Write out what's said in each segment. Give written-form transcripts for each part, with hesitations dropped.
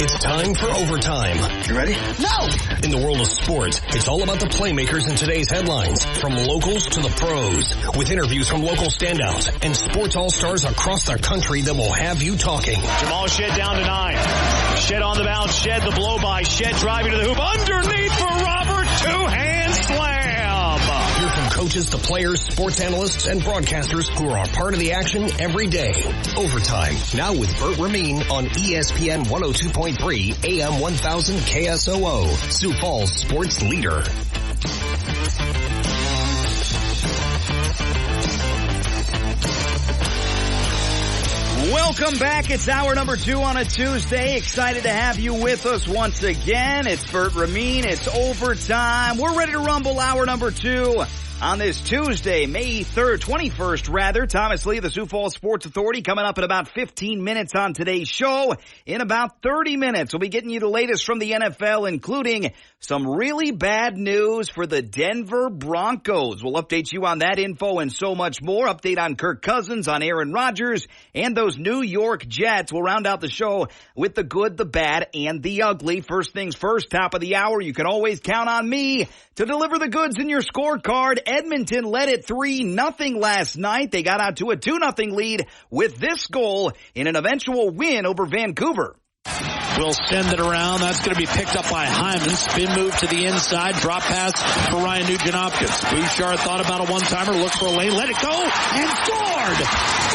It's time for overtime. You ready? No! In the world of sports, it's all about the playmakers in today's headlines, from locals to the pros, with interviews from local standouts and sports all-stars across the country that will have you talking. Jamal Shed down to 9. Shed on the bounce. Shed the blow-by. Shed driving to the hoop. Underneath for Robert. Two-hand slam. Hear from coaches to players, sports analysts, and broadcasters who are a part of the action every day. Overtime, now with Bert Ramin on ESPN 102.3 AM 1000 KSOO, Sioux Falls Sports Leader. Welcome back. It's hour number 2 on a Tuesday. Excited to have you with us once again. It's Bert Ramin. It's overtime. We're ready to rumble hour number 2 on this Tuesday, May 3rd, 21st rather. Thomas Lee of the Sioux Falls Sports Authority coming up in about 15 minutes on today's show. In about 30 minutes, we'll be getting you the latest from the NFL, including some really bad news for the Denver Broncos. We'll update you on that info and so much more. Update on Kirk Cousins, on Aaron Rodgers, and those New York Jets. We'll round out the show with the good, the bad, and the ugly. First things first, top of the hour. You can always count on me to deliver the goods in your scorecard. Edmonton led it 3-0 last night. They got out to a 2-0 lead with this goal in an eventual win over Vancouver. Will send it around. That's going to be picked up by Hyman. Spin move to the inside. Drop pass for Ryan Nugent-Hopkins. Bouchard thought about a one-timer. Looked for a lane. Let it go. And scored!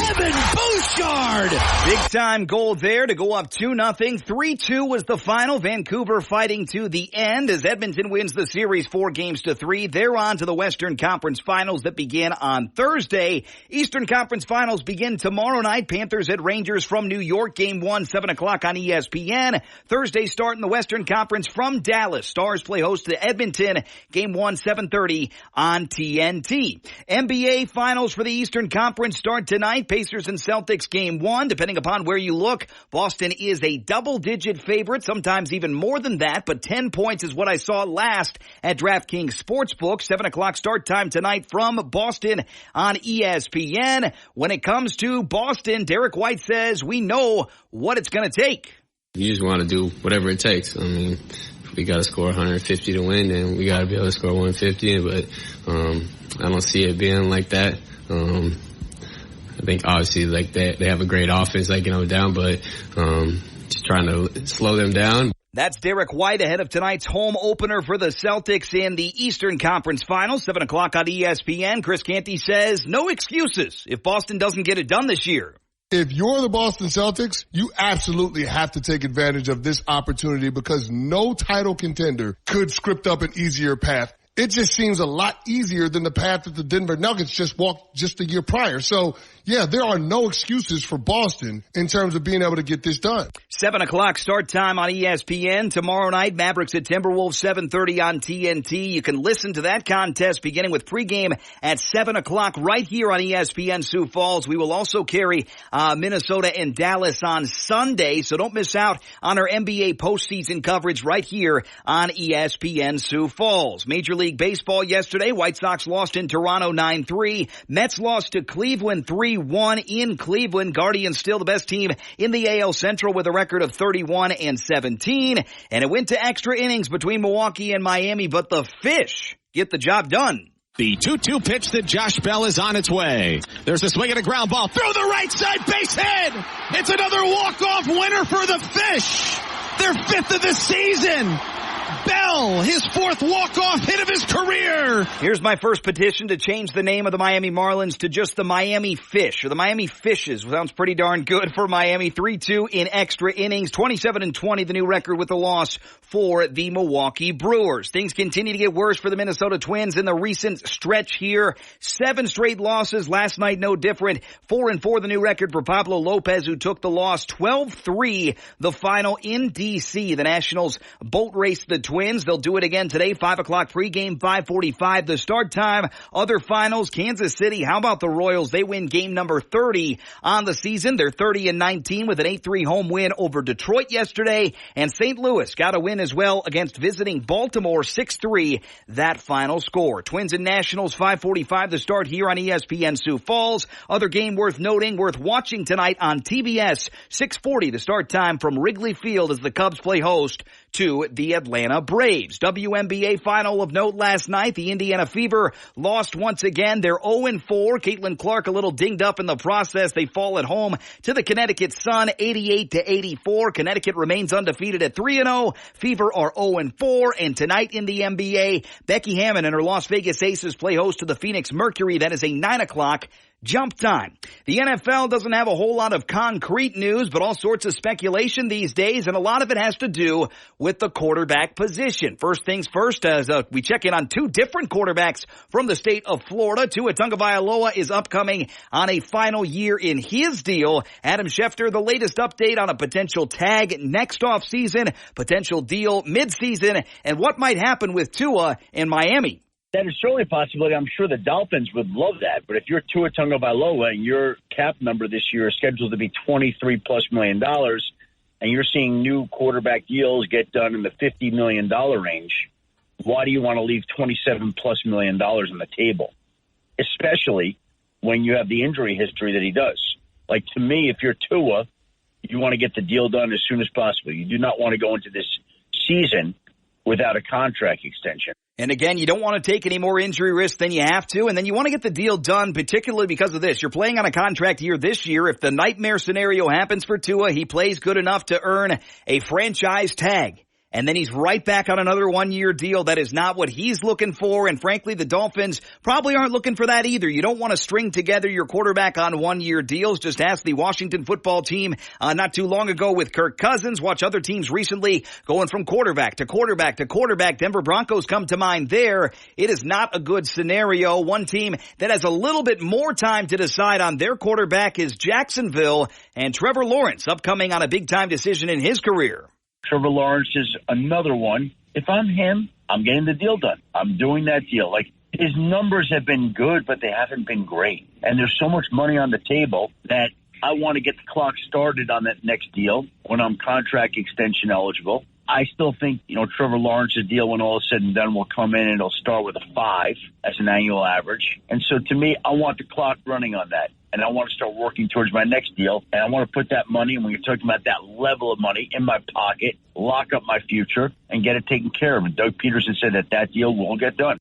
Evan Bouchard! Big-time goal there to go up 2-0. 3-2 was the final. Vancouver fighting to the end as Edmonton wins the series 4-3. They're on to the Western Conference Finals that begin on Thursday. Eastern Conference Finals begin tomorrow night. Panthers at Rangers from New York. Game 1, 7 o'clock on ESPN. Thursday start in the Western Conference from Dallas. Stars play host to Edmonton. Game 1, 7:30 on TNT. NBA Finals for the Eastern Conference start tonight. Pacers and Celtics Game 1. Depending upon where you look, Boston is a double-digit favorite, sometimes even more than that, but 10 points is what I saw last at DraftKings Sportsbook. 7 o'clock start time tonight from Boston on ESPN. When it comes to Boston, Derek White says we know what it's going to take. You just want to do whatever it takes. I mean, if we got to score 150 to win, then we got to be able to score 150. But I don't see it being like that. I think obviously like they have a great offense, like down, but just trying to slow them down. That's Derek White ahead of tonight's home opener for the Celtics in the Eastern Conference Finals, 7 o'clock on ESPN. Chris Canty says no excuses if Boston doesn't get it done this year. If you're the Boston Celtics, you absolutely have to take advantage of this opportunity because no title contender could script up an easier path. It just seems a lot easier than the path that the Denver Nuggets just walked just a year prior. So, yeah, there are no excuses for Boston in terms of being able to get this done. 7 o'clock start time on ESPN. Tomorrow night, Mavericks at Timberwolves, 7:30 on TNT. You can listen to that contest beginning with pregame at 7 o'clock right here on ESPN Sioux Falls. We will also carry Minnesota and Dallas on Sunday, so don't miss out on our NBA postseason coverage right here on ESPN Sioux Falls. Major League Baseball yesterday, White Sox lost in Toronto 9-3. Mets lost to Cleveland 3-1 in Cleveland. Guardians still the best team in the AL Central with a record of 31-17. And it went to extra innings between Milwaukee and Miami, but the Fish get the job done. The 2-2 pitch that Josh Bell is on its way. There's a swing and a ground ball through the right side, base hit. It's another walk-off winner for the Fish. Their 5th of the season. Bell, his 4th walk-off hit of his career. Here's my first petition to change the name of the Miami Marlins to just the Miami Fish, or the Miami Fishes. Sounds pretty darn good for Miami. 3-2 in extra innings. 27-20, the new record with the loss for the Milwaukee Brewers. Things continue to get worse for the Minnesota Twins in the recent stretch here. 7 straight losses. Last night, no different. 4-4, the new record for Pablo Lopez, who took the loss. 12-3, the final in D.C. The Nationals boat raced the Twins. They'll do it again today, 5 o'clock pregame, 5:45 the start time. Other finals, Kansas City. How about the Royals? They win game number 30 on the season. They're 30-19 with an 8-3 home win over Detroit yesterday. And St. Louis got a win as well against visiting Baltimore, 6-3, that final score. Twins and Nationals, 5:45 the start here on ESPN Sioux Falls. Other game worth noting, worth watching tonight on TBS, 6:40 the start time from Wrigley Field as the Cubs play host to the Atlanta Braves. WNBA final of note last night. The Indiana Fever lost once again. They're 0-4. Caitlin Clark a little dinged up in the process. They fall at home to the Connecticut Sun, 88-84. Connecticut remains undefeated at 3-0. Fever are 0-4. And tonight in the NBA, Becky Hammon and her Las Vegas Aces play host to the Phoenix Mercury. That is a 9 o'clock jump time. The NFL doesn't have a whole lot of concrete news, but all sorts of speculation these days, and a lot of it has to do with the quarterback position. First things first, as we check in on two different quarterbacks from the state of Florida. Tua Tagovailoa is upcoming on a final year in his deal. Adam Schefter, the latest update on a potential tag next offseason, potential deal midseason, and what might happen with Tua in Miami. That is certainly a possibility. I'm sure the Dolphins would love that. But if you're Tua Tagovailoa and your cap number this year is scheduled to be $23+ million, and you're seeing new quarterback deals get done in the $50 million range, why do you want to leave $27+ million on the table? Especially when you have the injury history that he does. Like, to me, if you're Tua, you want to get the deal done as soon as possible. You do not want to go into this season without a contract extension. And again, you don't want to take any more injury risk than you have to, and then you want to get the deal done, particularly because of this. You're playing on a contract year this year. If the nightmare scenario happens for Tua, he plays good enough to earn a franchise tag. And then he's right back on another one-year deal. That is not what he's looking for. And frankly, the Dolphins probably aren't looking for that either. You don't want to string together your quarterback on one-year deals. Just ask the Washington football team not too long ago with Kirk Cousins. Watch other teams recently going from quarterback to quarterback to quarterback. Denver Broncos come to mind there. It is not a good scenario. One team that has a little bit more time to decide on their quarterback is Jacksonville. And Trevor Lawrence upcoming on a big-time decision in his career. Trevor Lawrence is another one. If I'm him, I'm getting the deal done. I'm doing that deal. Like, his numbers have been good, but they haven't been great. And there's so much money on the table that I want to get the clock started on that next deal when I'm contract extension eligible. I still think, Trevor Lawrence's deal, when all is said and done, will come in and it'll start with a 5 as an annual average. And so to me, I want the clock running on that. And I want to start working towards my next deal. And I want to put that money, and when you're talking about that level of money, in my pocket, lock up my future, and get it taken care of. And Doug Peterson said that deal will get done.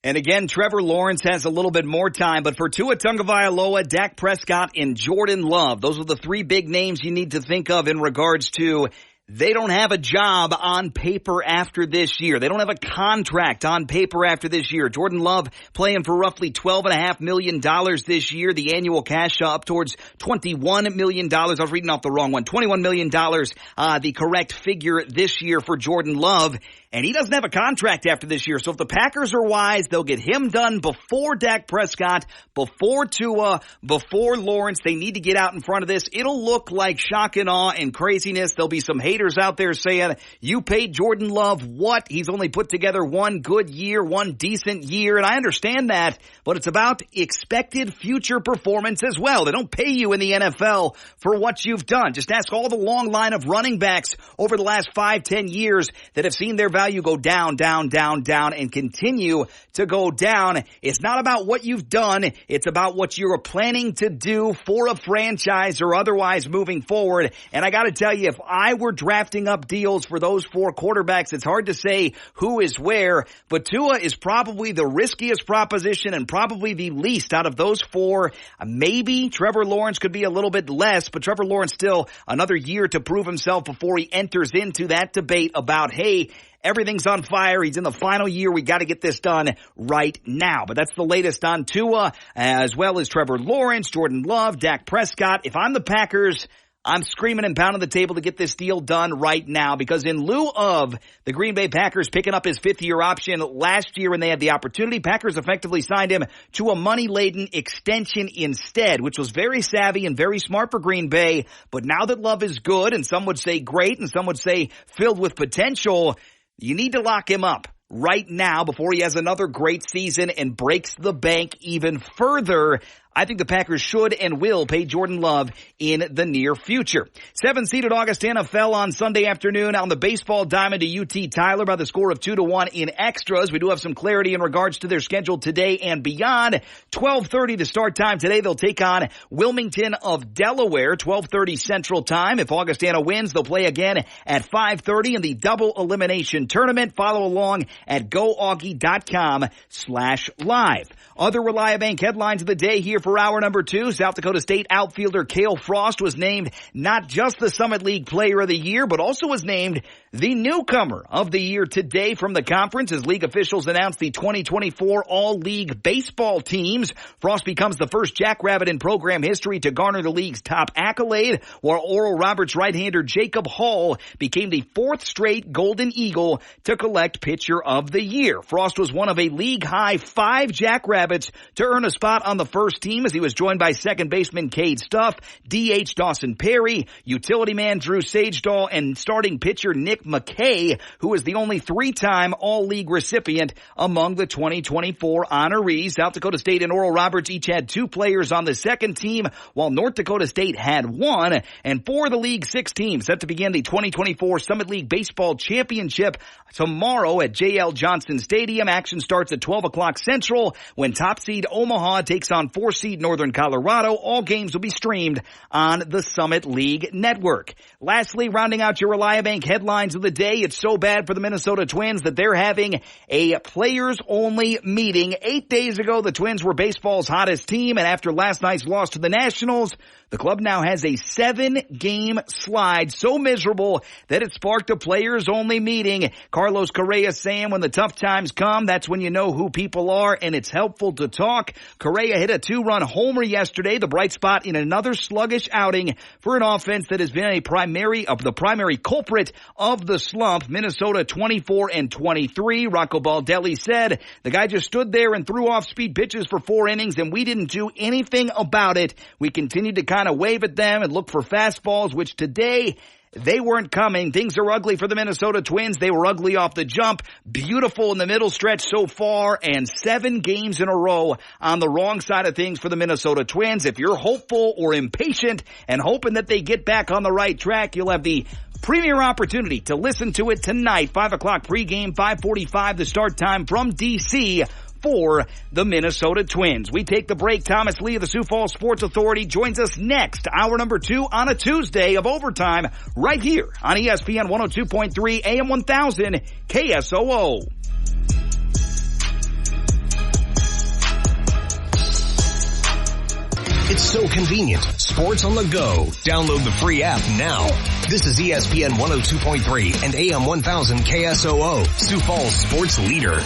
And again, Trevor Lawrence has a little bit more time. But for Tua Tagovailoa, Dak Prescott, and Jordan Love, those are the three big names you need to think of in regards to they don't have a job on paper after this year. They don't have a contract on paper after this year. Jordan Love playing for roughly $12.5 million this year. The annual cash up towards $21 million. I was reading off the wrong one. $21 million, the correct figure this year for Jordan Love. And he doesn't have a contract after this year. So if the Packers are wise, they'll get him done before Dak Prescott, before Tua, before Lawrence. They need to get out in front of this. It'll look like shock and awe and craziness. There'll be some haters out there saying, you paid Jordan Love what? He's only put together one good year, one decent year. And I understand that, but it's about expected future performance as well. They don't pay you in the NFL for what you've done. Just ask all the long line of running backs over the last 5-10 years that have seen their value go down, down, down, down, and continue to go down. It's not about what you've done. It's about what you're planning to do for a franchise or otherwise moving forward. And I got to tell you, if I were drafting up deals for those four quarterbacks, it's hard to say who is where, but Tua is probably the riskiest proposition and probably the least out of those four. Maybe Trevor Lawrence could be a little bit less, but Trevor Lawrence still another year to prove himself before he enters into that debate about, hey, everything's on fire. He's in the final year. We got to get this done right now. But that's the latest on Tua, as well as Trevor Lawrence, Jordan Love, Dak Prescott. If I'm the Packers, I'm screaming and pounding the table to get this deal done right now, because in lieu of the Green Bay Packers picking up his fifth-year option last year when they had the opportunity, Packers effectively signed him to a money-laden extension instead, which was very savvy and very smart for Green Bay. But now that Love is good, and some would say great, and some would say filled with potential, You need to lock him up right now before he has another great season and breaks the bank even further. I think the Packers should and will pay Jordan Love in the near future. 7-seeded Augustana fell on Sunday afternoon on the baseball diamond to UT Tyler by the score of 2-1 in extras. We do have some clarity in regards to their schedule today and beyond. 12:30 the start time today. They'll take on Wilmington of Delaware, 12:30 Central Time. If Augustana wins, they'll play again at 5:30 in the double elimination tournament. Follow along at goaugie.com/live. Other Reliabank headlines of the day here for hour number 2. South Dakota State outfielder Cale Frost was named not just the Summit League Player of the Year, but also was named the Newcomer of the Year today from the conference as league officials announced the 2024 All-League Baseball teams. Frost becomes the first Jackrabbit in program history to garner the league's top accolade, while Oral Roberts right-hander Jacob Hall became the 4th straight Golden Eagle to collect Pitcher of the Year. Frost was one of a league-high 5 Jackrabbits to earn a spot on the first team as he was joined by second baseman Cade Stuff, DH Dawson Perry, utility man Drew Sagedahl, and starting pitcher Nick McKay, who is the only 3-time All-League recipient among the 2024 honorees. South Dakota State and Oral Roberts each had 2 players on the second team, while North Dakota State had 1. And for the league's 6 teams set to begin the 2024 Summit League Baseball Championship tomorrow at J.L. Johnson Stadium. Action starts at 12 o'clock Central when top seed Omaha takes on 4-seed Northern Colorado. All games will be streamed on the Summit League Network. Lastly, rounding out your Reliabank headlines of the day, it's so bad for the Minnesota Twins that they're having a players-only meeting. 8 days ago, the Twins were baseball's hottest team, and after last night's loss to the Nationals, the club now has a 7-game slide so miserable that it sparked a players-only meeting. Carlos Correa saying when the tough times come, that's when you know who people are, and it's helpful to talk. Correa hit a 2-run homer yesterday, the bright spot in another sluggish outing for an offense that has been the primary culprit of the slump. Minnesota 24-23. Rocco Baldelli said, the guy just stood there and threw off-speed pitches for 4 innings, and we didn't do anything about it. We continued to kind of wave at them and look for fastballs, which today they weren't coming. Things are ugly for the Minnesota Twins. They were ugly off the jump. Beautiful in the middle stretch so far, and 7 games in a row on the wrong side of things for the Minnesota Twins. If you're hopeful or impatient and hoping that they get back on the right track, you'll have the premier opportunity to listen to it tonight. 5 o'clock pregame, 5:45 the start time from D.C. for the Minnesota Twins. We take the break. Thomas Lee of the Sioux Falls Sports Authority joins us next, hour number 2 on a Tuesday of overtime, right here on ESPN 102.3 AM 1000 KSOO. It's so convenient. Sports on the go. Download the free app now. This is ESPN 102.3 and AM 1000 KSOO, Sioux Falls Sports Leader.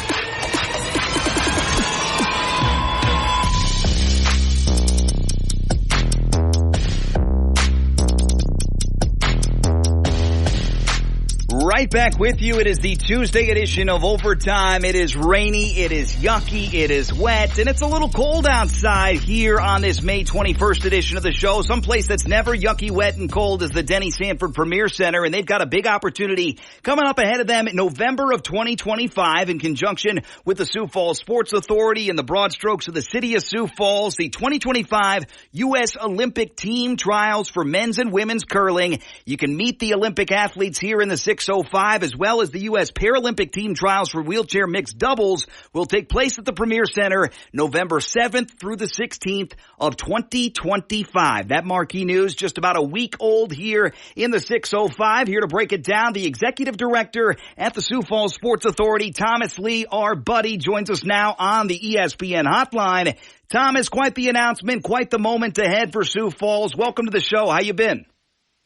Right back with you. It is the Tuesday edition of Overtime. It is rainy, it is yucky, it is wet, and it's a little cold outside here on this May 21st edition of the show. Someplace that's never yucky, wet, and cold is the Denny Sanford Premier Center, and they've got a big opportunity coming up ahead of them in November of 2025 in conjunction with the Sioux Falls Sports Authority and the broad strokes of the city of Sioux Falls. The 2025 U.S. Olympic Team Trials for men's and women's curling. You can meet the Olympic athletes here in the 605, as well as the U.S. Paralympic Team Trials for wheelchair mixed doubles will take place at the Premier Center November 7th through the 16th of 2025. That marquee news just about a week old here in the 605. Here to break it down, the executive director at the Sioux Falls Sports Authority, Thomas Lee, our buddy, joins us now on the ESPN hotline. Thomas, quite the announcement, quite the moment ahead for Sioux Falls. Welcome to the show. How you been?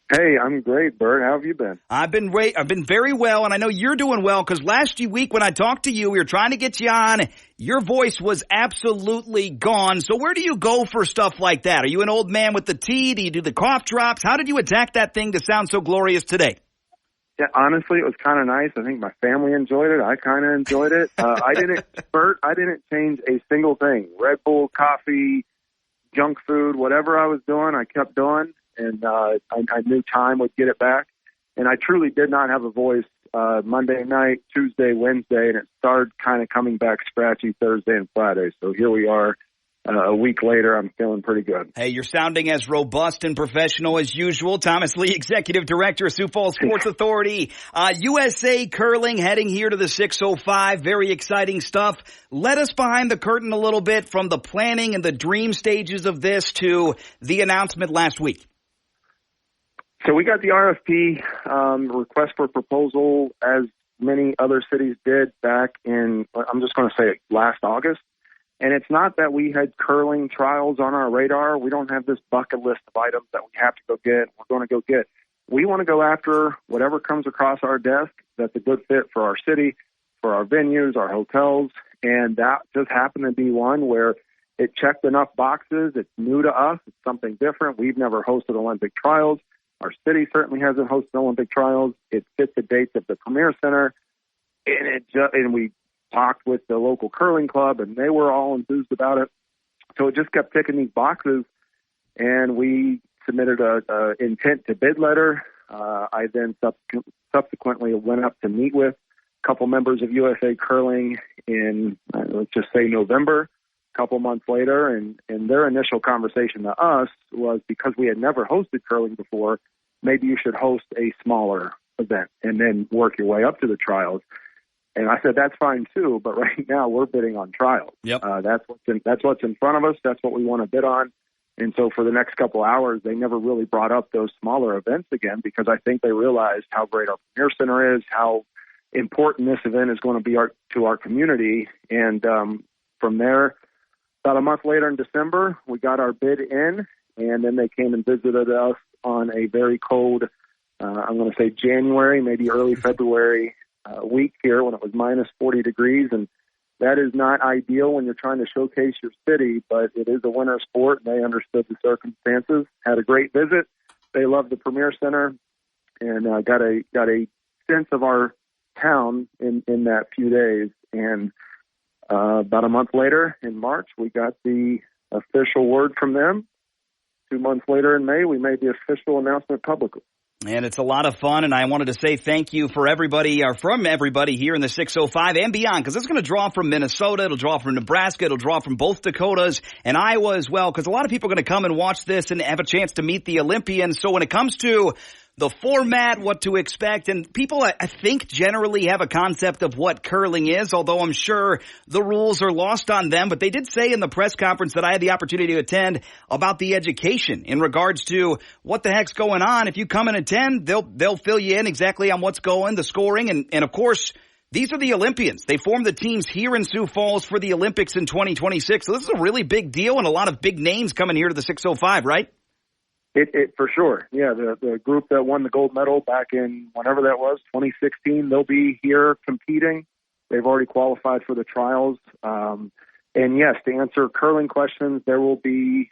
Hey, I'm great, Bert. How have you been? I've been very well, and I know you're doing well because last week when I talked to you, we were trying to get you on. Your voice was absolutely gone. So where do you go for stuff like that? Are you an old man with the tea? Do you do the cough drops? How did you attack that thing to sound so glorious today? Yeah, honestly, it was kind of nice. I think my family enjoyed it. I kind of enjoyed it. I didn't change a single thing. Red Bull, coffee, junk food, whatever I was doing, I kept doing. And I knew time would get it back. And I truly did not have a voice Monday night, Tuesday, Wednesday, and it started kind of coming back scratchy Thursday and Friday. So here we are. A week later, I'm feeling pretty good. Hey, you're sounding as robust and professional as usual. Thomas Lee, Executive Director of Sioux Falls Sports Authority. USA Curling heading here to the 605. Very exciting stuff. Let us behind the curtain a little bit from the planning and the dream stages of this to the announcement last week. So we got the RFP request for proposal, as many other cities did back in, I'm just going to say last August. And it's not that we had curling trials on our radar. We don't have this bucket list of items that we have to go get. We're going to go get. We want to go after whatever comes across our desk that's a good fit for our city, for our venues, our hotels. And that just happened to be one where it checked enough boxes. It's new to us. It's something different. We've never hosted Olympic trials. Our city certainly hasn't hosted Olympic trials. It fits the dates of the Premier Center. And we talked with the local curling club, and they were all enthused about it. So it just kept ticking these boxes, and we submitted a intent to bid letter. I then subsequently went up to meet with a couple members of USA Curling in, let's just say, November, a couple months later, and their initial conversation to us was, because we had never hosted curling before, maybe you should host a smaller event and then work your way up to the trials. And I said, that's fine too, but right now we're bidding on trials. Yep. That's what's in front of us. That's what we want to bid on. And so for the next couple hours, they never really brought up those smaller events again, because I think they realized how great our Premier Center is, how important this event is going to be to our community. And from there, about a month later in December, we got our bid in, and then they came and visited us on a very cold, I'm going to say January, maybe early February week here, when it was minus 40 degrees. And that is not ideal when you're trying to showcase your city, but it is a winter sport, and they understood the circumstances. Had a great visit. They loved the Premier Center, and got a sense of our town in that few days. And about a month later, in March, we got the official word from them. 2 months later in May, we made the official announcement publicly. And it's a lot of fun, and I wanted to say thank you for everybody, or from everybody here in the 605 and beyond, because it's going to draw from Minnesota, it'll draw from Nebraska, it'll draw from both Dakotas, and Iowa as well, because a lot of people are going to come and watch this and have a chance to meet the Olympians. So when it comes to the format, what to expect, and people, I think, generally have a concept of what curling is, although I'm sure the rules are lost on them. But they did say in the press conference that I had the opportunity to attend about the education in regards to what the heck's going on. If you come and attend, they'll fill you in exactly on what's going, the scoring, and of course, these are the Olympians. They form the teams here in Sioux Falls for the Olympics in 2026. So this is a really big deal, and a lot of big names coming here to the 605, right? It for sure. Yeah, the group that won the gold medal back in whenever that was, 2016, they'll be here competing. They've already qualified for the trials. And yes, to answer curling questions, there will be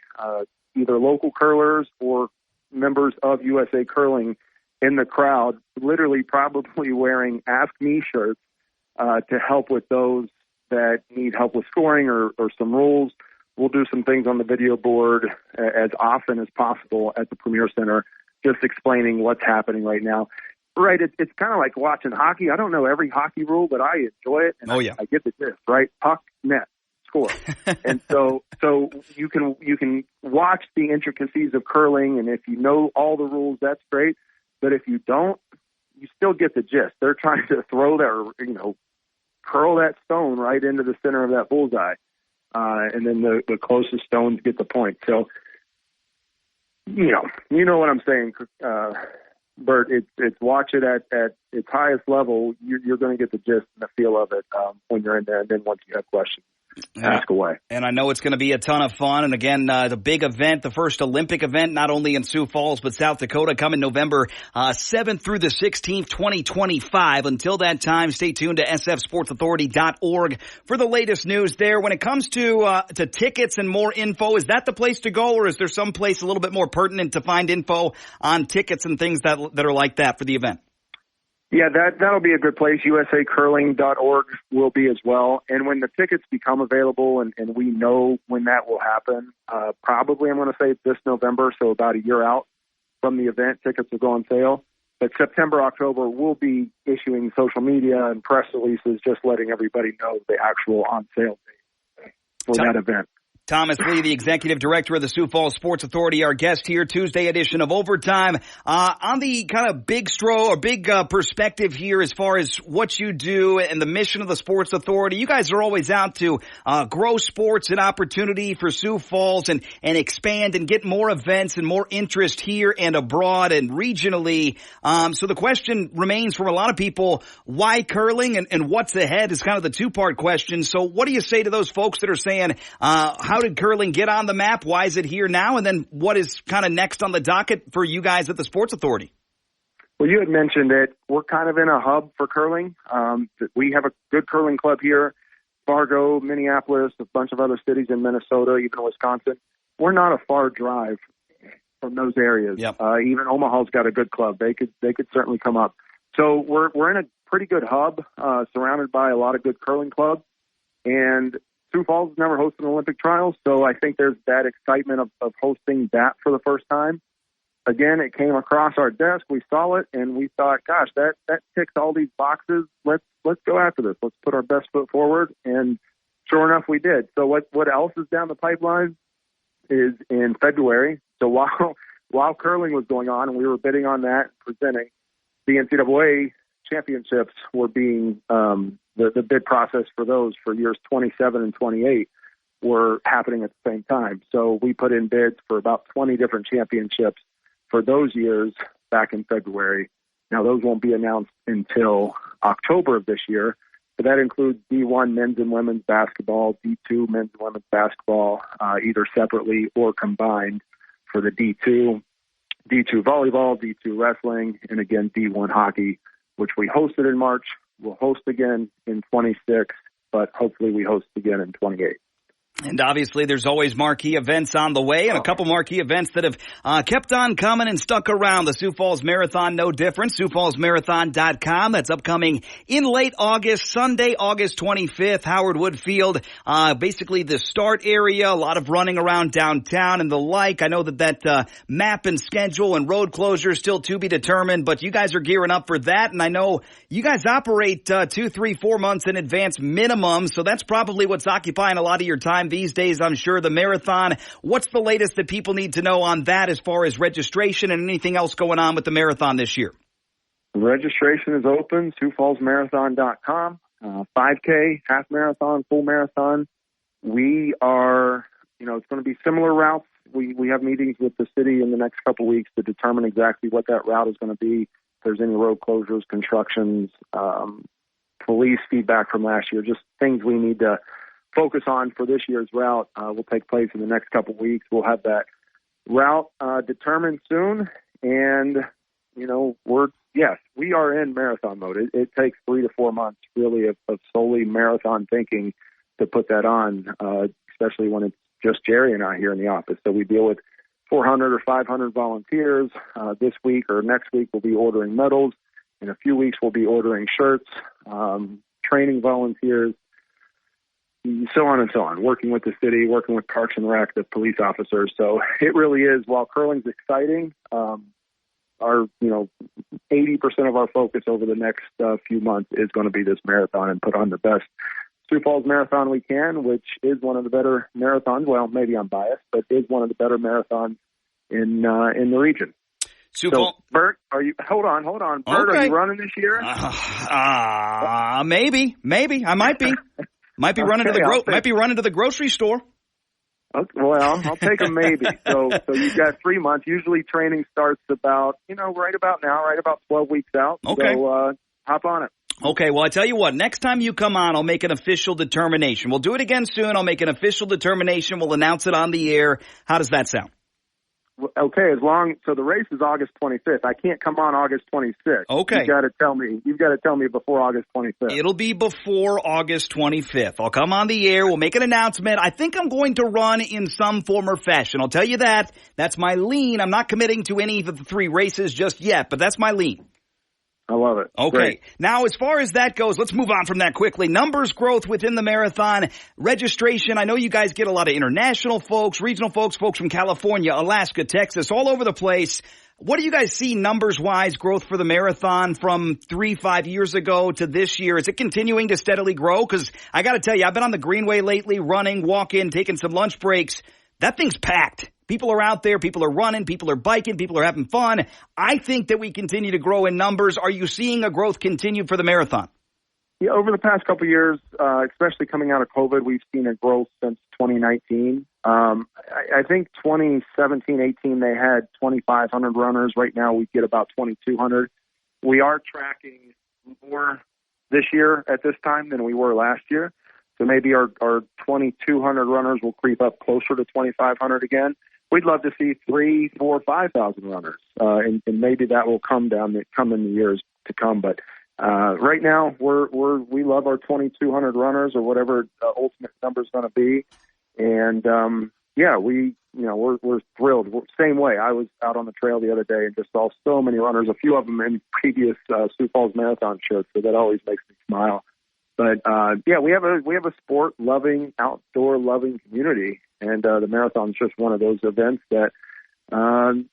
either local curlers or members of USA Curling in the crowd, literally probably wearing Ask Me shirts to help with those that need help with scoring or some rules. We'll do some things on the video board as often as possible at the Premier Center, just explaining what's happening right now. Right, it's kind of like watching hockey. I don't know every hockey rule, but I enjoy it. And I get the gist, right? Puck, net, score. And so you can watch the intricacies of curling, and if you know all the rules, that's great. But if you don't, you still get the gist. They're trying to throw curl that stone right into the center of that bullseye. And then the closest stones get the point. So, you know what I'm saying, Bert. It's watch it at its highest level. You're going to get the gist and the feel of it when you're in there. And then once you have questions, ask away. And I know it's going to be a ton of fun. And again, the big event, the first Olympic event, not only in Sioux Falls, but South Dakota, coming November 7th through the 16th, 2025. Until that time, stay tuned to sfsportsauthority.org for the latest news there. When it comes to tickets and more info, is that the place to go, or is there some place a little bit more pertinent to find info on tickets and things that are like that for the event? Yeah, that'll be a good place. usacurling.org will be as well. And when the tickets become available and we know when that will happen, probably I'm going to say this November, so about a year out from the event, tickets will go on sale. But September, October, we'll be issuing social media and press releases, just letting everybody know the actual on-sale date for that event. Thomas Lee, the executive director of the Sioux Falls Sports Authority, our guest here, Tuesday edition of Overtime. On the kind of big perspective here as far as what you do and the mission of the Sports Authority, you guys are always out to grow sports and opportunity for Sioux Falls and expand and get more events and more interest here and abroad and regionally. So the question remains from a lot of people, why curling and what's ahead is kind of the two-part question. So what do you say to those folks that are saying, how did curling get on the map? Why is it here now? And then what is kind of next on the docket for you guys at the Sports Authority? Well, you had mentioned it. We're kind of in a hub for curling. We have a good curling club here. Fargo, Minneapolis, a bunch of other cities in Minnesota, even Wisconsin. We're not a far drive from those areas. Yep. Even Omaha's got a good club. They could certainly come up. So we're in a pretty good hub, surrounded by a lot of good curling clubs. And Sioux Falls has never hosted an Olympic trials, so I think there's that excitement of hosting that for the first time. Again, it came across our desk. We saw it, and we thought, gosh, that ticks all these boxes. Let's go after this. Let's put our best foot forward, and sure enough, we did. So what else is down the pipeline is in February. So while curling was going on, and we were bidding on that, presenting, the NCAA championships were being the bid process for those for years 27 and 28 were happening at the same time. So we put in bids for about 20 different championships for those years back in February. Now, those won't be announced until October of this year, but that includes D1 men's and women's basketball, D2 men's and women's basketball, either separately or combined for the D2 volleyball, D2 wrestling, and again, D1 hockey, which we hosted in March. We'll host again in 26, but hopefully we host again in 28. And obviously there's always marquee events on the way and a couple marquee events that have kept on coming and stuck around. The Sioux Falls Marathon, no different. SiouxFallsMarathon.com. That's upcoming in late August, Sunday, August 25th, Howard Wood Field. Basically the start area, a lot of running around downtown and the like. I know that map and schedule and road closure is still to be determined, but you guys are gearing up for that. And I know you guys operate 2, 3, 4 months in advance minimum. So that's probably what's occupying a lot of your time these days, I'm sure. The marathon, what's the latest that people need to know on that as far as registration and anything else going on with the marathon this year? Registration is open, SiouxFallsMarathon.com, 5K, half marathon, full marathon. We are, it's going to be similar routes. We have meetings with the city in the next couple of weeks to determine exactly what that route is going to be. If there's any road closures, constructions, police feedback from last year, just things we need to focus on for this year's route will take place in the next couple of weeks. We'll have that route determined soon. And, we are in marathon mode. It takes 3 to 4 months really of solely marathon thinking to put that on, especially when it's just Jerry and I here in the office. So we deal with 400 or 500 volunteers. This week or next week we'll be ordering medals. In a few weeks we'll be ordering shirts, training volunteers, so on and so on, working with the city, working with Parks and Rec, the police officers. So it really is, while curling's exciting, our 80% of our focus over the next few months is going to be this marathon and put on the best Sioux Falls Marathon we can, which is one of the better marathons. Well, maybe I'm biased, but is one of the better marathons in the region. Bert, hold on. Bert, okay. Are you running this year? Maybe. I might be. Might be running to the grocery store. Okay, well, I'll take a maybe. So you've got 3 months. Usually training starts about, right about now, right about 12 weeks out. Okay. So hop on it. Okay, well, I tell you what, next time you come on, I'll make an official determination. We'll do it again soon. I'll make an official determination. We'll announce it on the air. How does that sound? Okay, so the race is August 25th. I can't come on August 26th. Okay. You've got to tell me before August 25th. It'll be before August 25th. I'll come on the air. We'll make an announcement. I think I'm going to run in some form or fashion. I'll tell you that. That's my lean. I'm not committing to any of the 3 races just yet, but that's my lean. I love it. Okay. Great. Now, as far as that goes, let's move on from that quickly. Numbers growth within the marathon. Registration. I know you guys get a lot of international folks, regional folks, folks from California, Alaska, Texas, all over the place. What do you guys see numbers-wise growth for the marathon from 3-5 years ago to this year? Is it continuing to steadily grow? Because I got to tell you, I've been on the Greenway lately, running, walking, taking some lunch breaks. That thing's packed. People are out there. People are running. People are biking. People are having fun. I think that we continue to grow in numbers. Are you seeing a growth continue for the marathon? Yeah, over the past couple of years, especially coming out of COVID, we've seen a growth since 2019. I think 2017, 18, they had 2,500 runners. Right now, we get about 2,200. We are tracking more this year at this time than we were last year. So maybe our 2,200 runners will creep up closer to 2,500 again. We'd love to see 3,000, 4,000, 5,000 runners, and maybe that will come in the years to come. But right now, we love our 2,200 runners or whatever ultimate number is going to be, and we're thrilled. Same way, I was out on the trail the other day and just saw so many runners. A few of them in previous Sioux Falls Marathon shirts, so that always makes me smile. But we have a sport loving, outdoor loving community, and the marathon is just one of those events that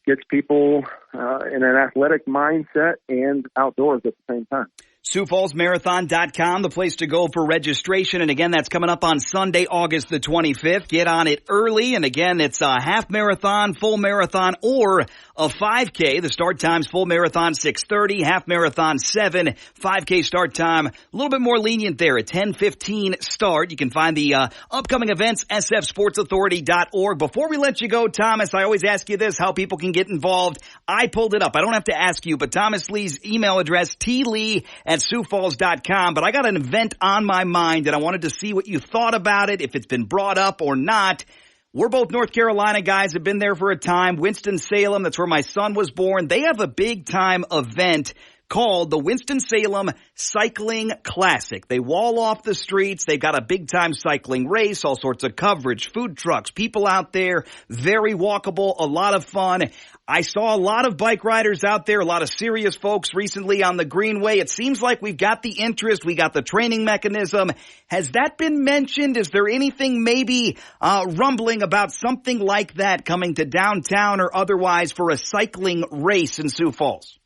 gets people in an athletic mindset and outdoors at the same time. SiouxFallsMarathon.com, the place to go for registration. And again, that's coming up on Sunday, August the 25th. Get on it early. And again, it's a half marathon, full marathon, or a 5K. The start time's full marathon 6:30, half marathon 7, 5K start time a little bit more lenient there at 10:15 start. You can find the upcoming events, sfsportsauthority.org. Before we let you go, Thomas, I always ask you this, how people can get involved. I pulled it up. I don't have to ask you, but Thomas Lee's email address, tlee@SiouxFalls.com. But I got an event on my mind, and I wanted to see what you thought about it, if it's been brought up or not. We're both North Carolina guys, have been there for a time. Winston-Salem, that's where my son was born. They have a big-time event called the Winston-Salem Cycling Classic. They wall off the streets. They've got a big-time cycling race, all sorts of coverage, food trucks, people out there, very walkable, a lot of fun. I saw a lot of bike riders out there, a lot of serious folks recently on the Greenway. It seems like we've got the interest, we got the training mechanism. Has that been mentioned? Is there anything maybe rumbling about something like that coming to downtown or otherwise for a cycling race in Sioux Falls?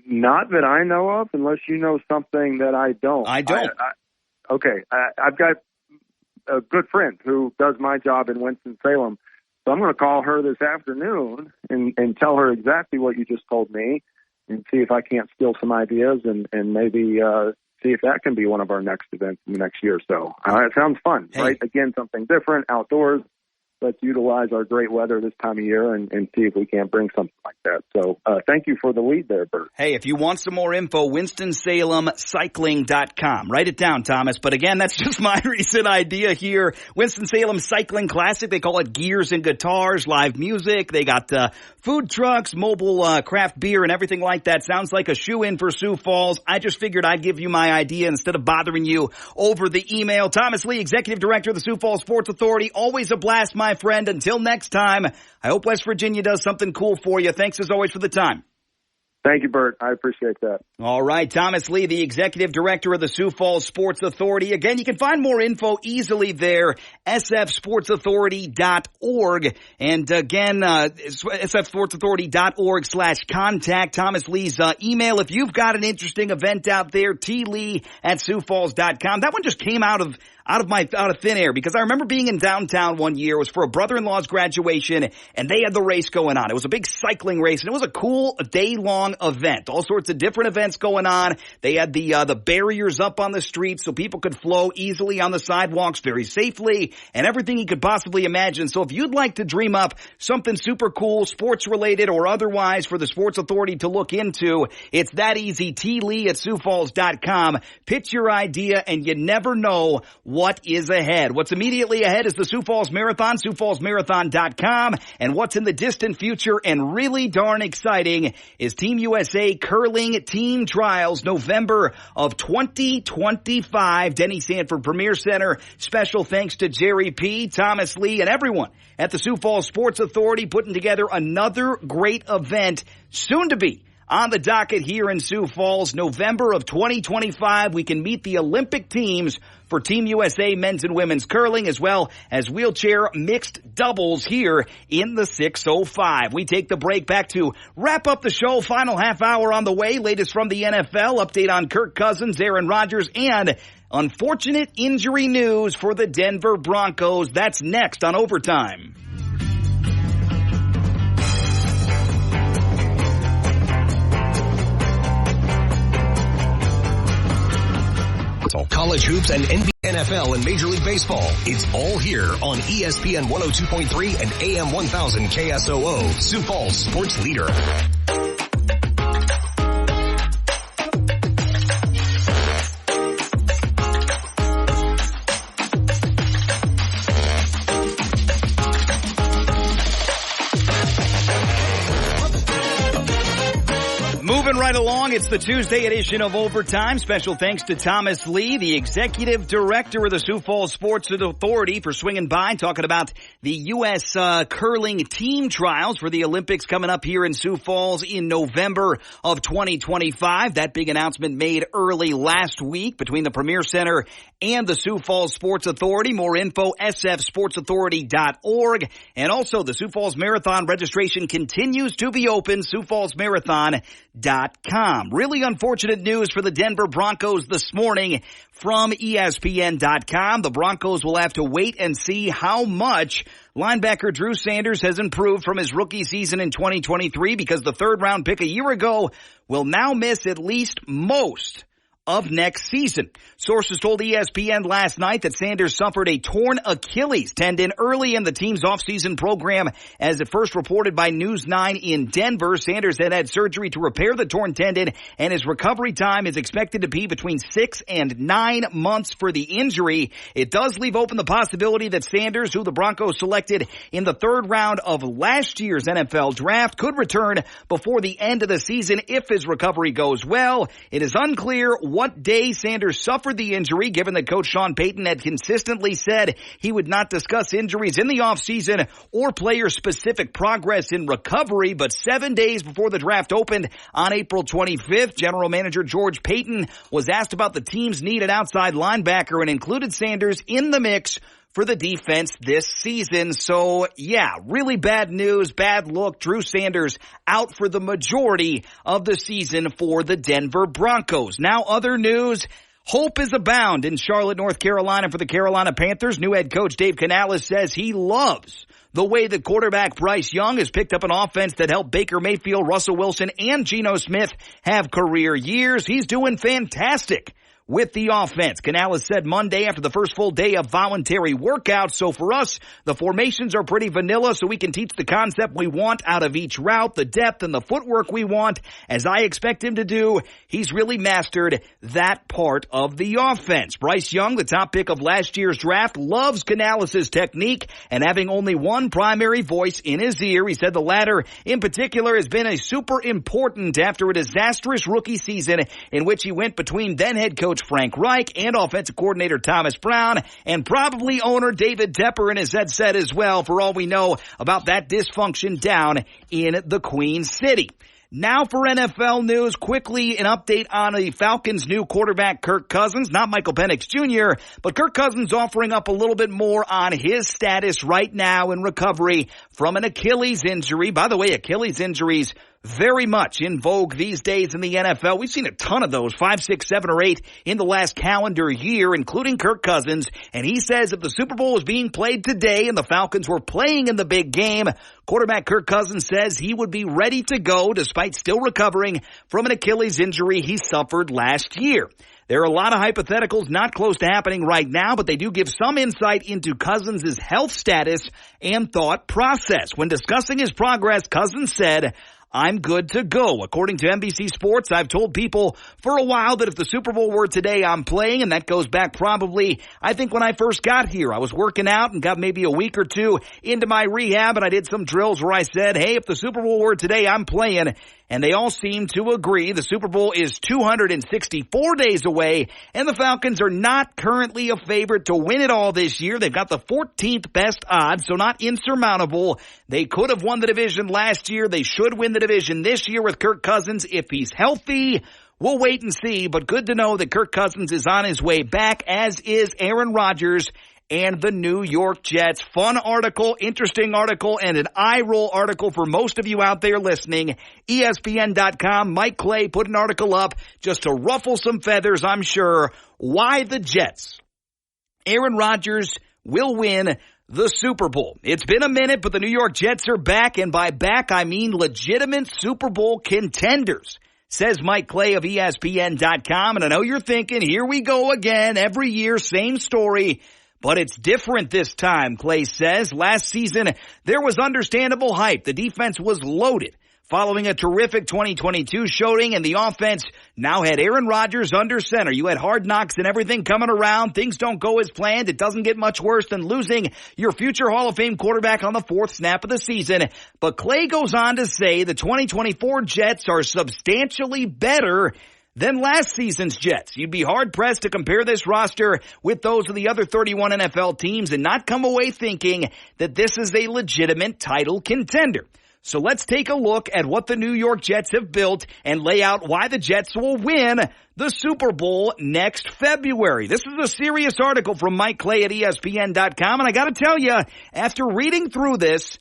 Not that I know of, unless you know something that I don't. I don't. I've got a good friend who does my job in Winston-Salem, so I'm going to call her this afternoon and tell her exactly what you just told me and see if I can't steal some ideas and maybe see if that can be one of our next events in the next year or so. It sounds fun, right? Again, something different, outdoors. Let's utilize our great weather this time of year and see if we can't bring something like that. So thank you for the lead there, Bert. Hey, if you want some more info, WinstonSalemCycling.com. Write it down, Thomas. But again, that's just my recent idea here. Winston-Salem Cycling Classic. They call it gears and guitars, live music. They got food trucks, mobile craft beer, and everything like that. Sounds like a shoe-in for Sioux Falls. I just figured I'd give you my idea instead of bothering you over the email. Thomas Lee, Executive Director of the Sioux Falls Sports Authority. Always a blast, my friend. Until next time, I hope West Virginia does something cool for you. Thanks as always for the time. Thank you, Bert. I appreciate that. All right. Thomas Lee, the Executive Director of the Sioux Falls Sports Authority. Again, you can find more info easily there, sfsportsauthority.org. And again, sfsportsauthority.org/contact. Thomas Lee's email. If you've got an interesting event out there, tlee@siouxfalls.com. That one just came out of thin air, because I remember being in downtown one year. It was for a brother-in-law's graduation, and they had the race going on. It was a big cycling race, and it was a cool day-long event. All sorts of different events going on. They had the barriers up on the streets so people could flow easily on the sidewalks very safely, and everything you could possibly imagine. So if you'd like to dream up something super cool, sports-related or otherwise, for the Sports Authority to look into, it's that easy. tlee@siouxfalls.com. Pitch your idea, and you never know what is ahead. What's immediately ahead is the Sioux Falls Marathon, SiouxFallsMarathon.com. And what's in the distant future and really darn exciting is Team USA Curling Team Trials, November of 2025. Denny Sanford Premier Center. Special thanks to Jerry P., Thomas Lee, and everyone at the Sioux Falls Sports Authority putting together another great event, soon to be On the docket here in Sioux Falls, November of 2025, we can meet the Olympic teams for Team USA men's and women's curling, as well as wheelchair mixed doubles here in the 605. We take the break, back to wrap up the show. Final half hour on the way. Latest from the NFL, update on Kirk Cousins, Aaron Rodgers, and unfortunate injury news for the Denver Broncos. That's next on Overtime. College hoops and NFL and Major League Baseball. It's all here on ESPN 102.3 and AM 1000 KSOO, Sioux Falls Sports Leader. Moving right along, it's the Tuesday edition of Overtime. Special thanks to Thomas Lee, the executive director of the Sioux Falls Sports Authority, for swinging by, talking about the U.S. curling team trials for the Olympics coming up here in Sioux Falls in November of 2025. That big announcement made early last week between the Premier Center and the Sioux Falls Sports Authority. More info, sfsportsauthority.org. And also, the Sioux Falls Marathon registration continues to be open, siouxfallsmarathon.com. Really unfortunate news for the Denver Broncos this morning from ESPN.com. The Broncos will have to wait and see how much linebacker Drew Sanders has improved from his rookie season in 2023, because the third-round pick a year ago will now miss at least most of next season. Sources told ESPN last night that Sanders suffered a torn Achilles tendon early in the team's offseason program. As it first reported by News 9 in Denver, Sanders had surgery to repair the torn tendon, and his recovery time is expected to be between 6 and 9 months for the injury. It does leave open the possibility that Sanders, who the Broncos selected in the third round of last year's NFL draft, could return before the end of the season if his recovery goes well. It is unclear what day Sanders suffered the injury, given that Coach Sean Payton had consistently said he would not discuss injuries in the offseason or player-specific progress in recovery. But 7 days before the draft opened on April 25th, General Manager George Payton was asked about the team's need at outside linebacker and included Sanders in the mix for the defense this season. So, yeah, really bad news, bad look. Drew Sanders out for the majority of the season for the Denver Broncos. Now, other news. Hope is abound in Charlotte, North Carolina for the Carolina Panthers. New head coach Dave Canales says he loves the way that quarterback Bryce Young has picked up an offense that helped Baker Mayfield, Russell Wilson, and Geno Smith have career years. He's doing fantastic with the offense. Canales said Monday after the first full day of voluntary workouts. So for us, the formations are pretty vanilla, so we can teach the concept we want out of each route, the depth and the footwork we want, as I expect him to do. He's really mastered that part of the offense. Bryce Young, the top pick of last year's draft, loves Canales' technique and having only one primary voice in his ear. He said the latter in particular has been a super important after a disastrous rookie season in which he went between then head coach Frank Reich and offensive coordinator Thomas Brown, and probably owner David Tepper in his headset as well, for all we know about that dysfunction down in the Queen City. Now for NFL news, quickly an update on the Falcons' new quarterback, Kirk Cousins. Not Michael Penix Jr., but Kirk Cousins offering up a little bit more on his status right now in recovery from an Achilles injury. By the way, Achilles injuries very much in vogue these days in the NFL. We've seen a ton of those, 5, 6, 7, or 8 in the last calendar year, including Kirk Cousins. And he says if the Super Bowl was being played today and the Falcons were playing in the big game, quarterback Kirk Cousins says he would be ready to go despite still recovering from an Achilles injury he suffered last year. There are a lot of hypotheticals not close to happening right now, but they do give some insight into Cousins' health status and thought process. When discussing his progress, Cousins said, "I'm good to go. According to NBC Sports, I've told people for a while that if the Super Bowl were today, I'm playing," and that goes back probably, I think, when I first got here. I was working out and got maybe a week or two into my rehab, and I did some drills where I said, hey, if the Super Bowl were today, I'm playing. and they all seem to agree the Super Bowl is 264 days away, and the Falcons are not currently a favorite to win it all this year. They've got the 14th best odds, so not insurmountable. They could have won the division last year. They should win the division this year with Kirk Cousins if he's healthy. We'll wait and see, but good to know that Kirk Cousins is on his way back, as is Aaron Rodgers and the New York Jets. Fun article, interesting article, and an eye-roll article for most of you out there listening. ESPN.com, Mike Clay put an article up just to ruffle some feathers, I'm sure. Why the Jets? Aaron Rodgers will win the Super Bowl. It's been a minute, but the New York Jets are back, and by back, I mean legitimate Super Bowl contenders, says Mike Clay of ESPN.com. And I know you're thinking, here we go again, every year, same story. But it's different this time, Clay says. Last season, there was understandable hype. The defense was loaded following a terrific 2022 showing, and the offense now had Aaron Rodgers under center. You had hard knocks and everything coming around. Things don't go as planned. It doesn't get much worse than losing your future Hall of Fame quarterback on the fourth snap of the season. But Clay goes on to say the 2024 Jets are substantially better than last season's Jets. You'd be hard-pressed to compare this roster with those of the other 31 NFL teams and not come away thinking that this is a legitimate title contender. So let's take a look at what the New York Jets have built and lay out why the Jets will win the Super Bowl next February. This is a serious article from Mike Clay at ESPN.com, and I got to tell you, after reading through this,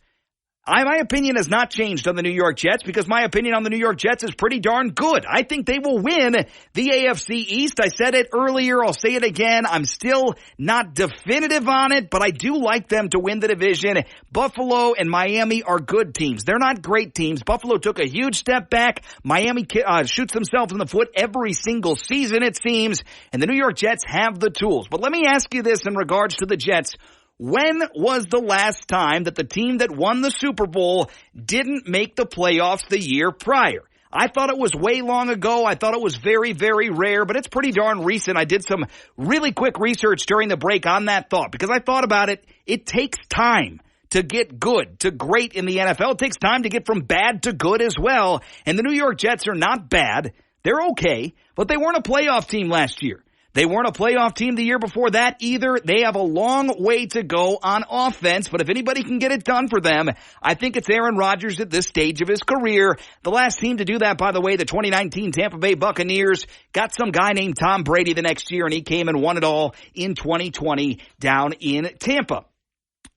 my opinion has not changed on the New York Jets because my opinion on the New York Jets is pretty darn good. I think they will win the AFC East. I said it earlier. I'll say it again. I'm still not definitive on it, but I do like them to win the division. Buffalo and Miami are good teams. They're not great teams. Buffalo took a huge step back. Miami shoots themselves in the foot every single season, it seems, and the New York Jets have the tools. But let me ask you this in regards to the Jets. When was the last time that the team that won the Super Bowl didn't make the playoffs the year prior? I thought it was way long ago. I thought it was very, very rare, but it's pretty darn recent. I did some really quick research during the break on that thought because I thought about it. It takes time to get good to great in the NFL. It takes time to get from bad to good as well. And the New York Jets are not bad. They're okay, but they weren't a playoff team last year. They weren't a playoff team the year before that either. They have a long way to go on offense, but if anybody can get it done for them, I think it's Aaron Rodgers at this stage of his career. The last team to do that, by the way, the 2019 Tampa Bay Buccaneers, got some guy named Tom Brady the next year, and he came and won it all in 2020 down in Tampa.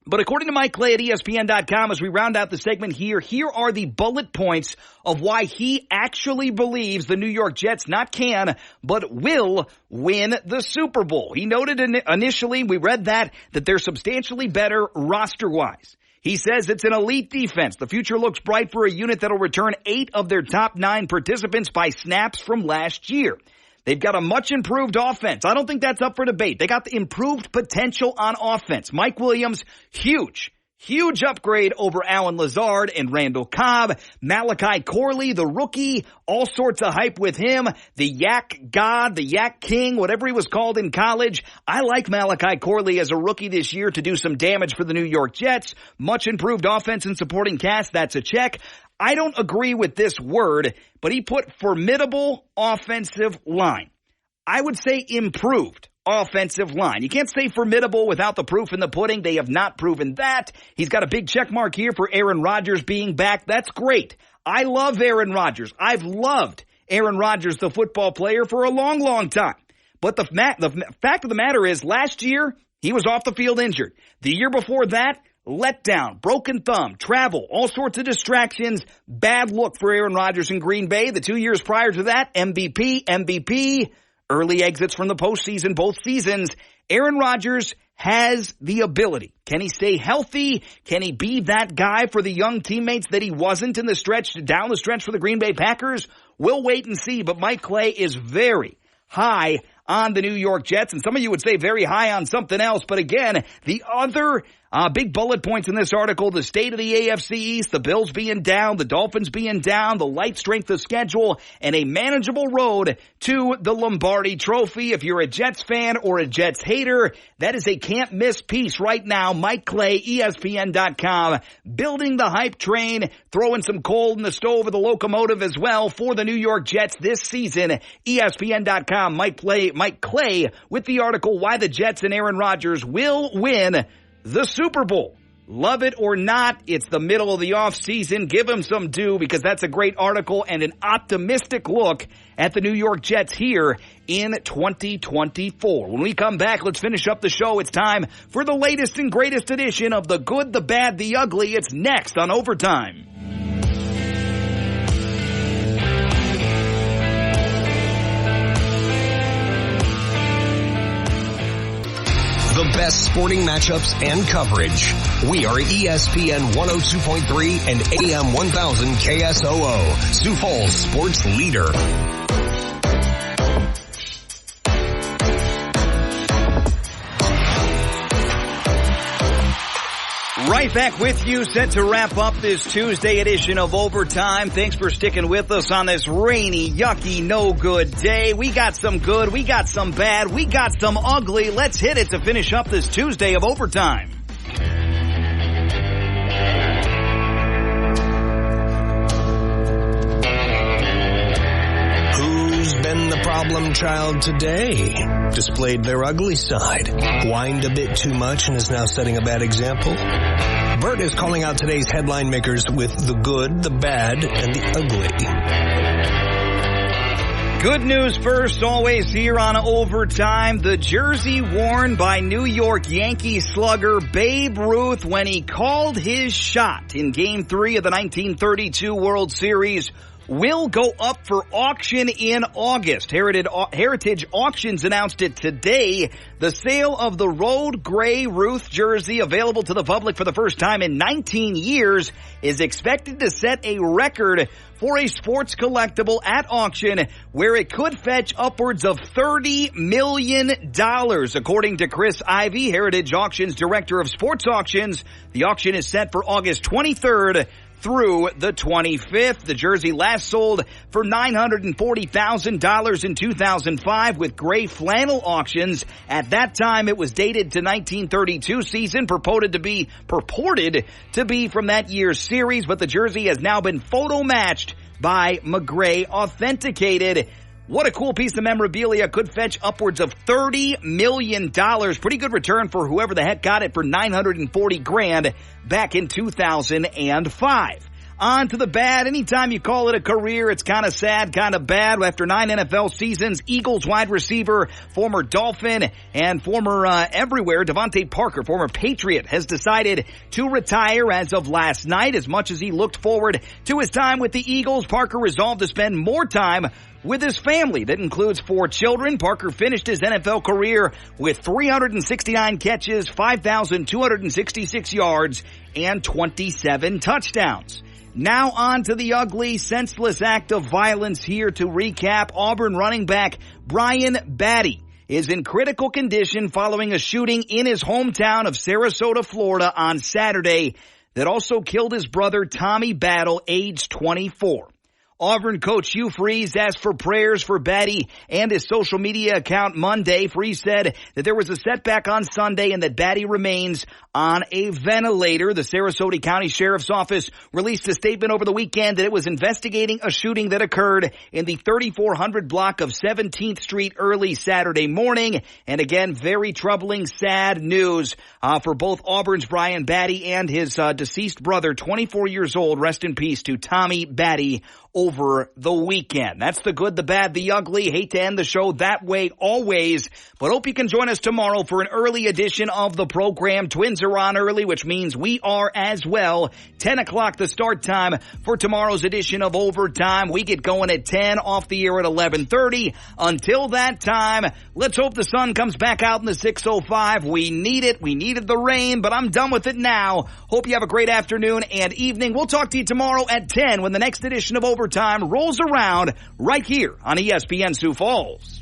But according to Mike Clay at ESPN.com, as we round out the segment here are the bullet points of why he actually believes the New York Jets not can, but will win the Super Bowl. He noted initially, we read that they're substantially better roster-wise. He says it's an elite defense. The future looks bright for a unit that'll return 8 of their top 9 participants by snaps from last year. They've got a much improved offense. I don't think that's up for debate. They got the improved potential on offense. Mike Williams, huge upgrade over Allen Lazard and Randall Cobb. Malachi Corley, the rookie, all sorts of hype with him. The Yak God, the Yak King, whatever he was called in college. I like Malachi Corley as a rookie this year to do some damage for the New York Jets. Much improved offense and supporting cast, that's a check. I don't agree with this word, but he put formidable offensive line. I would say improved offensive line. You can't say formidable without the proof in the pudding. They have not proven that. He's got a big check mark here for Aaron Rodgers being back. That's great. I love Aaron Rodgers. I've loved Aaron Rodgers, the football player, for a long, long time. But the fact of the matter is, last year, he was off the field injured. The year before that, letdown, broken thumb, travel, all sorts of distractions, bad look for Aaron Rodgers in Green Bay. The 2 years prior to that, MVP, early exits from the postseason, both seasons. Aaron Rodgers has the ability. Can he stay healthy? Can he be that guy for the young teammates that he wasn't in the stretch, down the stretch for the Green Bay Packers? We'll wait and see, but Mike Clay is very high on the New York Jets, and some of you would say very high on something else, but again, the other Big bullet points in this article: the state of the AFC East, the Bills being down, the Dolphins being down, the light strength of schedule, and a manageable road to the Lombardi Trophy. If you're a Jets fan or a Jets hater, that is a can't-miss piece right now. Mike Clay, ESPN.com, building the hype train, throwing some coal in the stove of the locomotive as well for the New York Jets this season. ESPN.com, Mike Clay with the article, Why the Jets and Aaron Rodgers Will Win the Super Bowl. Love it or not, it's the middle of the offseason. Give them some due, because that's a great article and an optimistic look at the New York Jets here in 2024. When we come back, let's finish up the show. It's time for the latest and greatest edition of The Good, the Bad, the Ugly. It's next on Overtime. The best sporting matchups and coverage. We are ESPN 102.3 and AM 1000 KSOO, Sioux Falls Sports Leader. Right back with you, set to wrap up this Tuesday edition of Overtime. Thanks for sticking with us on this rainy, yucky, no good day. We got some good, we got some bad, we got some ugly. Let's hit it to finish up this Tuesday of Overtime. Who's been the problem child today? Displayed their ugly side. Whined a bit too much and is now setting a bad example? Bert is calling out today's headline makers with the good, the bad, and the ugly. Good news first, always here on Overtime. The jersey worn by New York Yankees slugger Babe Ruth when he called his shot in Game 3 of the 1932 World Series will go up for auction in August. Heritage Auctions announced it today. The sale of the Road Gray Ruth jersey, available to the public for the first time in 19 years, is expected to set a record for a sports collectible at auction, where it could fetch upwards of $30 million. According to Chris Ivey, Heritage Auctions Director of Sports Auctions, the auction is set for August 23rd through the 25th. The jersey last sold for $940,000 in 2005 with Gray Flannel Auctions. At that time, it was dated to 1932 season, purported to be from that year's series, but the jersey has now been photo matched by McGray Authenticated. What a cool piece of memorabilia, could fetch upwards of $30 million. Pretty good return for whoever the heck got it for $940,000 back in 2005. On to the bad. Anytime you call it a career, it's kind of sad, kind of bad. After 9 NFL seasons, Eagles wide receiver, former Dolphin, and former everywhere, Devontae Parker, former Patriot, has decided to retire as of last night. As much as he looked forward to his time with the Eagles, Parker resolved to spend more time with his family. That includes 4 children. Parker finished his NFL career with 369 catches, 5,266 yards, and 27 touchdowns. Now on to the ugly, senseless act of violence here to recap. Auburn running back Brian Batty is in critical condition following a shooting in his hometown of Sarasota, Florida on Saturday that also killed his brother Tommy Battle, age 24. Auburn coach Hugh Freeze asked for prayers for Batty and his social media account Monday. Freeze said that there was a setback on Sunday and that Batty remains on a ventilator. The Sarasota County Sheriff's Office released a statement over the weekend that it was investigating a shooting that occurred in the 3400 block of 17th Street early Saturday morning. And again, very troubling, sad news for both Auburn's Brian Batty and his deceased brother, 24 years old. Rest in peace to Tommy Batty over the weekend. That's the good, the bad, the ugly. Hate to end the show that way always, but hope you can join us tomorrow for an early edition of the program. Twins are on early, which means we are as well. 10 o'clock the start time for tomorrow's edition of Overtime. We get going at 10, off the air at 11:30. Until that time, let's hope the sun comes back out in the 6:05. We need it. We needed the rain, but I'm done with it now. Hope you have a great afternoon and evening. We'll talk to you tomorrow at 10 when the next edition of Overtime rolls around right here on ESPN Sioux Falls.